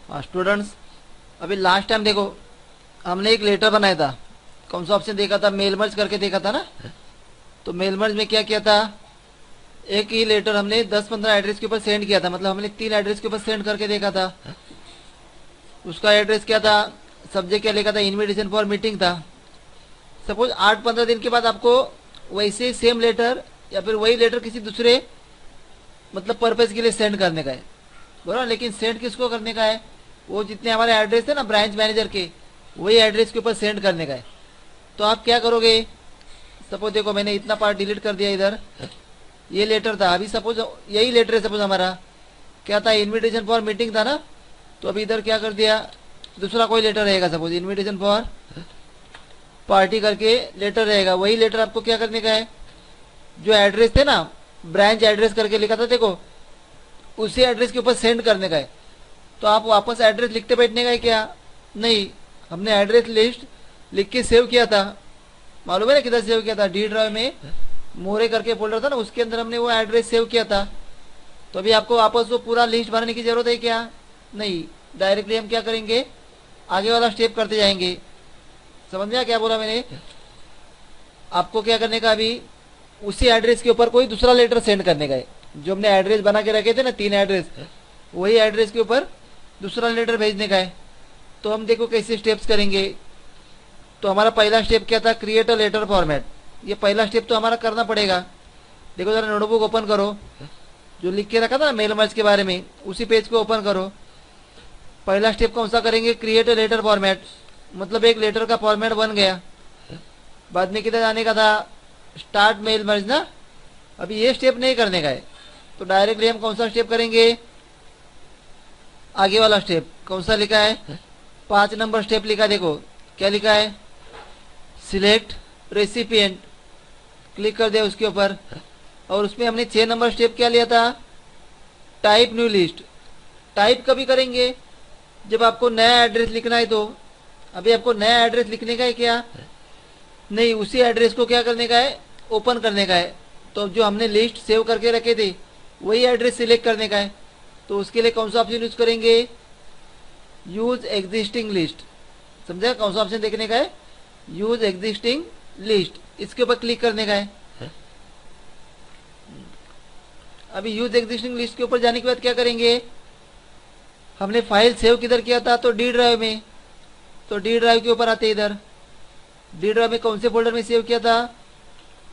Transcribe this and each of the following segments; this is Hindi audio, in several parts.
हाँ स्टूडेंट्स, अभी लास्ट टाइम देखो हमने एक लेटर बनाया था। कौन सा ऑप्शन देखा था? मेल मर्ज करके देखा था ना। तो मेल मर्ज में क्या किया था, एक ही लेटर हमने 10-15 एड्रेस के ऊपर सेंड किया था। मतलब हमने 3 एड्रेस के ऊपर सेंड करके देखा था। उसका एड्रेस क्या था, सब्जेक्ट क्या लिखा था, इनविटेशन फॉर मीटिंग था। सपोज 8-15 दिन के बाद आपको वैसे सेम लेटर या फिर वही लेटर किसी दूसरे मतलब पर्पज के लिए सेंड करने का है, बराबर। लेकिन सेंड किसको करने का है, वो जितने हमारे एड्रेस थे ना ब्रांच मैनेजर के, वही एड्रेस के ऊपर सेंड करने का है। तो आप क्या करोगे, सपोज देखो मैंने इतना पार्ट डिलीट कर दिया इधर, ये लेटर था। अभी सपोज यही लेटर है, सपोज हमारा क्या था, इनविटेशन फॉर मीटिंग था ना। तो अभी इधर क्या कर दिया, दूसरा कोई लेटर रहेगा, सपोज इनविटेशन फॉर पार्टी करके लेटर रहेगा। वही लेटर आपको क्या करने का है, जो एड्रेस थे ना, ब्रांच एड्रेस करके लिखा था देखो, उसी एड्रेस के ऊपर सेंड करने का है। तो आप वापस एड्रेस लिखते बैठने का है क्या, नहीं। हमने एड्रेस लिस्ट लिख के सेव किया था, मालूम है ना किधर सेव किया था, डी ड्राइव में मोरे करके फोल्डर था ना, उसके अंदर हमने वो एड्रेस सेव किया था। तो अभी आपको वापस वो पूरा लिस्ट बनाने की जरूरत है क्या, नहीं। डायरेक्टली हम क्या करेंगे, आगे वाला स्टेप करते जाएंगे। समझ में क्या बोला मैंने, आपको क्या करने का, अभी उसी एड्रेस के ऊपर कोई दूसरा लेटर सेंड करने का है। जो हमने एड्रेस बना के रखे थे ना 3 एड्रेस, वही एड्रेस के ऊपर दूसरा लेटर भेजने का है। तो हम देखो कैसे स्टेप्स करेंगे। तो हमारा पहला स्टेप क्या था, क्रिएट अ लेटर फॉर्मेट। ये पहला स्टेप तो हमारा करना पड़ेगा। देखो जरा नोटबुक ओपन करो, जो लिख के रखा था ना मेल मर्ज के बारे में, उसी पेज को ओपन करो। पहला स्टेप कौन सा करेंगे, क्रिएट अ लेटर फॉर्मेट। मतलब एक लेटर का फॉर्मेट बन गया। बाद में किधर जाने का था, स्टार्ट मेल मर्ज ना। अभी ये स्टेप नहीं करने का है, तो डायरेक्टली हम कौन सा स्टेप करेंगे, आगे वाला स्टेप। कौन सा लिखा है, 5 नंबर स्टेप लिखा है, देखो क्या लिखा है, सिलेक्ट रेसिपिएंट। क्लिक कर दिया उसके ऊपर, और उसमें हमने 6 नंबर स्टेप क्या लिया था, टाइप न्यू लिस्ट। टाइप कभी करेंगे, जब आपको नया एड्रेस लिखना है। तो अभी आपको नया एड्रेस लिखने का है क्या, नहीं। उसी एड्रेस को क्या करने का है, ओपन करने का है। तो जो हमने लिस्ट सेव करके रखे थे, वही एड्रेस सिलेक्ट करने का है। तो उसके लिए कौन सा ऑप्शन यूज करेंगे, यूज एग्जिस्टिंग लिस्ट। समझा, कौन सा ऑप्शन देखने का है, यूज एग्जिस्टिंग लिस्ट। इसके ऊपर क्लिक करने का है। अभी यूज एग्जिस्टिंग लिस्ट के ऊपर जाने के बाद क्या करेंगे, हमने फाइल सेव किधर किया था, तो डी ड्राइव में। तो डी ड्राइव के ऊपर आते इधर, डी ड्राइव में कौन से फोल्डर में सेव किया था,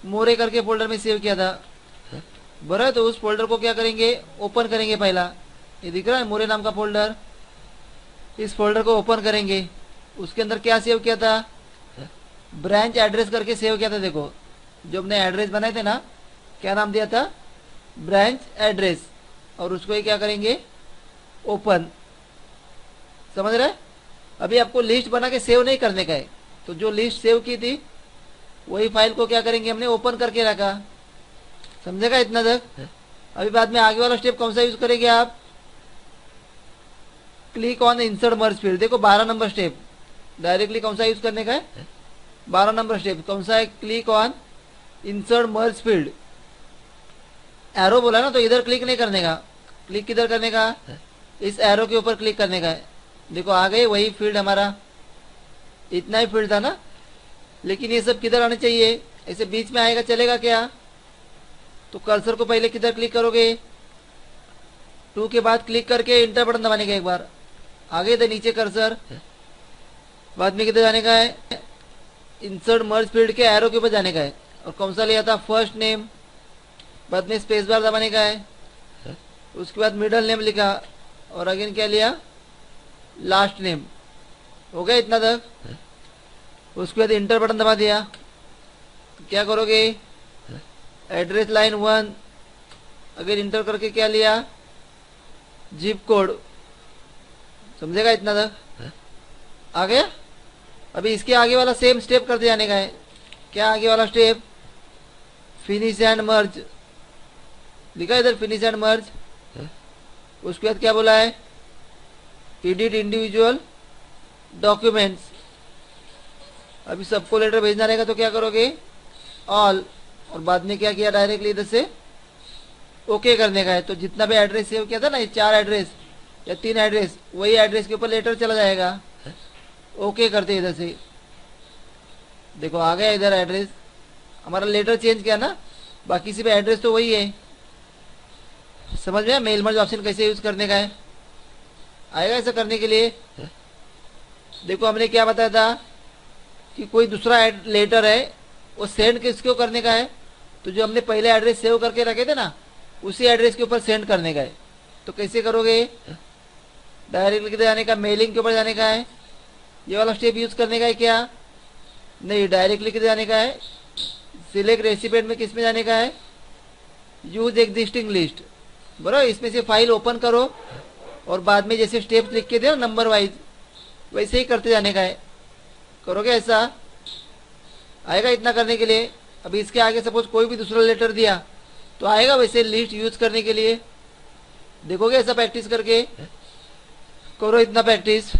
मोरे करके फोल्डर में सेव किया था, बराबर। तो उस फोल्डर को क्या करेंगे, ओपन करेंगे। पहला ये दिख रहा है मोरे नाम का फोल्डर, इस फोल्डर को ओपन करेंगे। उसके अंदर क्या सेव किया था, ब्रांच एड्रेस करके सेव किया था। देखो जो हमने एड्रेस बनाए थे ना, क्या नाम दिया था, ब्रांच एड्रेस। और उसको ही क्या करेंगे, ओपन। समझ रहे। अभी आपको लिस्ट बना के सेव नहीं करने का है, तो जो लिस्ट सेव की थी वही फाइल को क्या करेंगे, हमने ओपन करके रखा। समझेगा इतना तक। अभी बाद में आगे वाला स्टेप कौन सा यूज करेंगे आप, click on insert merge field. देखो 12 नंबर स्टेप, डायरेक्टली कौन सा यूज करने का है, 12 नंबर स्टेप। कौन सा है, click on insert merge field. Arrow बोला ना, तो इधर क्लिक नहीं करने का। क्लिक किधर करने का, इस एरो के ऊपर क्लिक करने का है। देखो आ गए वही फील्ड हमारा, इतना ही फील्ड था ना। लेकिन ये सब किधर आने चाहिए, ऐसे बीच में आएगा, चलेगा क्या। तो कर्सर को पहले किधर क्लिक करोगे, 2 के बाद क्लिक करके इंटर बटन दबाने का एक बार, आगे इधर नीचे कर्सर। बाद में किधर जाने का है, इंसर्ट मर्ज फील्ड के एरो के ऊपर जाने का है। और कौन सा लिया था, फर्स्ट नेम। बाद में स्पेस बार दबाने का है। उसके बाद मिडल नेम लिखा, और अगेन क्या लिया, लास्ट नेम। हो गया इतना तक। उसके बाद इंटर बटन दबा दिया। तो क्या करोगे, एड्रेस लाइन 1, अगर इंटर करके क्या लिया, जिप कोड। समझेगा इतना तक, आ गया। अभी इसके आगे वाला सेम स्टेप करते जाने का है। क्या आगे वाला स्टेप, फिनिश एंड मर्ज लिखा इधर, फिनिश एंड मर्ज। उसके बाद क्या बोला है, एडिट इंडिविजुअल डॉक्यूमेंट्स। अभी सबको लेटर भेजना रहेगा, तो क्या करोगे, ऑल। और बाद में क्या किया, डायरेक्टली इधर से ओके करने का है। तो जितना भी एड्रेस सेव किया था ना, ये 4 एड्रेस, या 3 एड्रेस, वही एड्रेस के ऊपर लेटर चला जाएगा। ओके करते इधर से, देखो आ गया इधर एड्रेस, हमारा लेटर चेंज किया ना, बाकी सिर्फ एड्रेस तो वही है। समझ में मेल मर्ज ऑप्शन कैसे यूज करने का है, आएगा ऐसा करने के लिए। देखो हमने क्या बताया था कि कोई दूसरा लेटर है वो सेंड किसको करने का है, तो जो हमने पहले एड्रेस सेव करके रखे थे ना उसी एड्रेस के ऊपर सेंड करने का है। तो कैसे करोगे, डायरेक्ट लिख जाने का, मेलिंग के ऊपर जाने का है, ये वाला स्टेप यूज करने का है क्या, नहीं डायरेक्ट लिख जाने का है। सिलेक्ट रेसिपिएंट में किस में जाने का है, यूज एग्जिस्टिंग लिस्ट, बराबर। इसमें से फाइल ओपन करो और बाद में जैसे स्टेप्स लिख के दे नंबर वाइज वैसे ही करते जाने का है। करोगे ऐसा, आएगा इतना करने के लिए। अभी इसके आगे सपोज कोई भी दूसरा लेटर दिया तो आएगा वैसे लिस्ट यूज करने के लिए। देखोगे ऐसा प्रैक्टिस करके, करो इतना प्रैक्टिस।